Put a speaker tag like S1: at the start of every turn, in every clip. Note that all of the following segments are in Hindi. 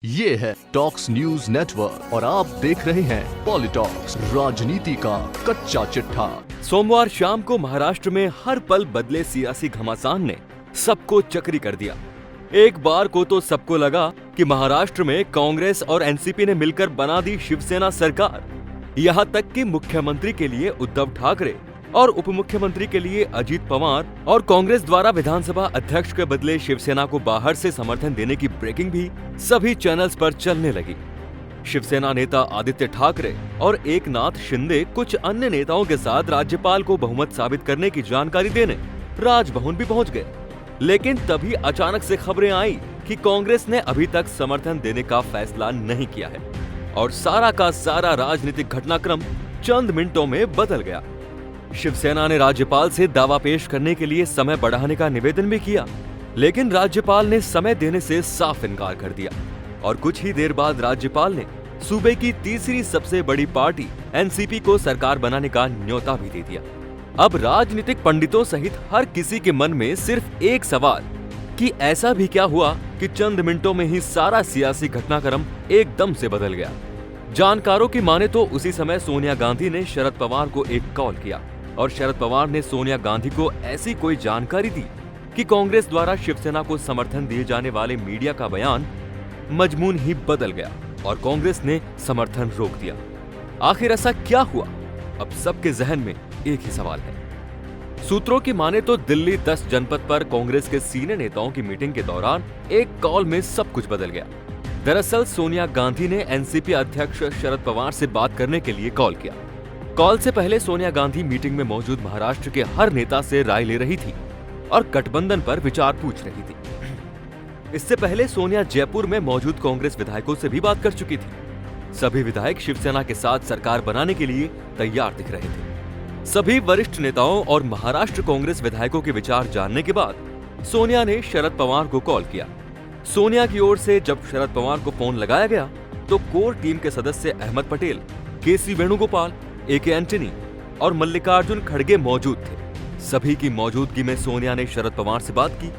S1: ये है टॉक्स न्यूज नेटवर्क और आप देख रहे हैं पॉलिटॉक्स, राजनीति का कच्चा चिट्ठा।
S2: सोमवार शाम को महाराष्ट्र में हर पल बदले सियासी घमासान ने सबको चक्री कर दिया। एक बार को तो सबको लगा कि महाराष्ट्र में कांग्रेस और एनसीपी ने मिलकर बना दी शिवसेना सरकार। यहाँ तक कि मुख्यमंत्री के लिए उद्धव ठाकरे और उप मुख्यमंत्री के लिए अजीत पवार और कांग्रेस द्वारा विधानसभा अध्यक्ष के बदले शिवसेना को बाहर से समर्थन देने की ब्रेकिंग भी सभी चैनल्स पर चलने लगी। शिवसेना नेता आदित्य ठाकरे और एकनाथ शिंदे कुछ अन्य नेताओं के साथ राज्यपाल को बहुमत साबित करने की जानकारी देने राजभवन भी पहुंच गए। लेकिन तभी अचानक से खबरें आई कि कांग्रेस ने अभी तक समर्थन देने का फैसला नहीं किया है और सारा का सारा राजनीतिक घटनाक्रम चंद मिनटों में बदल गया। शिवसेना ने राज्यपाल से दावा पेश करने के लिए समय बढ़ाने का निवेदन भी किया, लेकिन राज्यपाल ने समय देने से साफ इनकार कर दिया और कुछ ही देर बाद राज्यपाल ने सूबे की तीसरी सबसे बड़ी पार्टी एनसीपी को सरकार बनाने का न्योता भी दे दिया। अब राजनीतिक पंडितों सहित हर किसी के मन में सिर्फ एक सवाल कि ऐसा भी क्या हुआ कि चंद मिनटों में ही सारा सियासी घटनाक्रम एकदम से बदल गया। जानकारों की माने तो उसी समय सोनिया गांधी ने शरद पवार को एक कॉल किया और शरद पवार ने सोनिया गांधी को ऐसी कोई जानकारी दी कि कांग्रेस द्वारा शिवसेना को समर्थन दिए जाने वाले मीडिया का बयान मजमून ही बदल गया और कांग्रेस ने समर्थन रोक दिया। आखिर ऐसा क्या हुआ? अब सबके जहन में एक ही सवाल है। सूत्रों की माने तो दिल्ली 10 जनपद पर कांग्रेस के सीनियर नेताओं की मीटिंग के दौरान एक कॉल में सब कुछ बदल गया। दरअसल सोनिया गांधी ने एनसीपी अध्यक्ष शरद पवार से बात करने के लिए कॉल किया। कॉल से पहले सोनिया गांधी मीटिंग में मौजूद महाराष्ट्र के हर नेता से राय ले रही थी और गठबंधन पर विचार पूछ रही थी। इससे पहले सोनिया जयपुर में मौजूद कांग्रेस विधायकों से भी बात कर चुकी थी। सभी विधायक शिवसेना के साथ सरकार बनाने के लिए तैयार दिख रहे थे। सभी वरिष्ठ नेताओं और महाराष्ट्र कांग्रेस विधायकों के विचार जानने के बाद सोनिया ने शरद पवार को कॉल किया। सोनिया की ओर से जब शरद पवार को फोन लगाया गया तो कोर टीम के सदस्य अहमद पटेल, केसी वेणुगोपाल, एके एंटनी और मल्लिकार्जुन खड़गे मौजूद थे। सभी की मौजूदगी में सोनिया ने शरद पवार से बात की।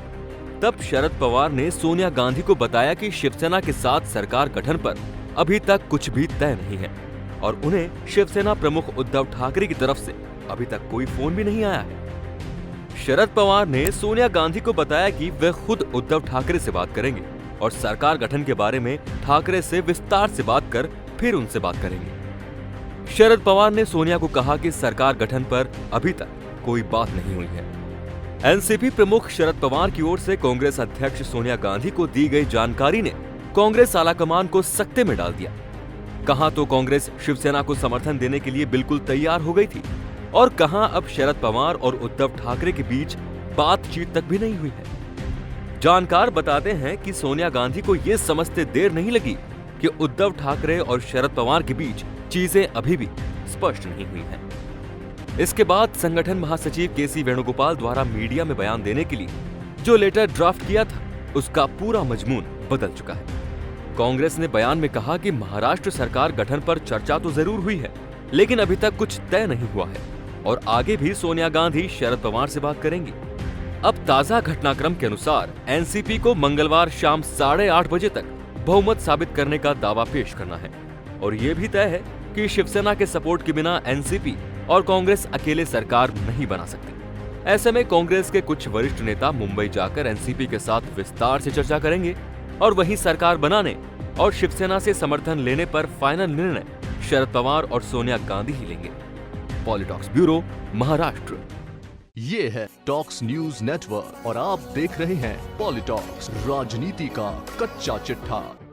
S2: तब शरद पवार ने सोनिया गांधी को बताया कि शिवसेना के साथ सरकार गठन पर अभी तक कुछ भी तय नहीं है और उन्हें शिवसेना प्रमुख उद्धव ठाकरे की तरफ से अभी तक कोई फोन भी नहीं आया है। शरद पवार ने सोनिया गांधी को बताया कि वे खुद उद्धव ठाकरे से बात करेंगे और सरकार गठन के बारे में ठाकरे से विस्तार से बात कर फिर उनसे बात करेंगे। शरद पवार ने सोनिया को कहा कि सरकार गठन पर अभी तक कोई बात नहीं हुई है। एनसीपी प्रमुख शरद पवार की ओर से कांग्रेस अध्यक्ष सोनिया गांधी को दी गई जानकारी ने कांग्रेस आलाकमान को सकते में डाल दिया। कहां तो कांग्रेस शिवसेना को समर्थन देने के लिए बिल्कुल तैयार हो गई थी और कहां अब शरद पवार और उद्धव ठाकरे के बीच बातचीत तक भी नहीं हुई है। जानकार बताते हैं कि सोनिया गांधी को यह समझते देर नहीं लगी कि उद्धव ठाकरे और शरद पवार के बीच चीजें अभी भी स्पष्ट नहीं हुई हैं। इसके बाद संगठन महासचिव केसी वेणुगोपाल द्वारा मीडिया में बयान देने के लिए जो लेटर ड्राफ्ट किया था उसका पूरा मजमून बदल चुका है। कांग्रेस ने बयान में कहा कि महाराष्ट्र सरकार गठन पर चर्चा तो जरूर हुई है, लेकिन अभी तक कुछ तय नहीं हुआ है और आगे भी सोनिया गांधी शरद पवार से बात करेंगी। अब ताजा घटनाक्रम के अनुसार एनसीपी को मंगलवार शाम 8:30 बजे तक बहुमत साबित करने का दावा पेश करना है और ये भी तय है कि शिवसेना के सपोर्ट के बिना एनसीपी और कांग्रेस अकेले सरकार नहीं बना सकती। ऐसे में कांग्रेस के कुछ वरिष्ठ नेता मुंबई जाकर एनसीपी के साथ विस्तार से चर्चा करेंगे और वहीं सरकार बनाने और शिवसेना से समर्थन लेने पर फाइनल निर्णय शरद पवार और सोनिया गांधी ही लेंगे। पॉलिटॉक्स ब्यूरो, महाराष्ट्र।
S1: ये है टॉक्स न्यूज नेटवर्क और आप देख रहे हैं पॉलिटॉक्स, राजनीति का कच्चा चिट्ठा।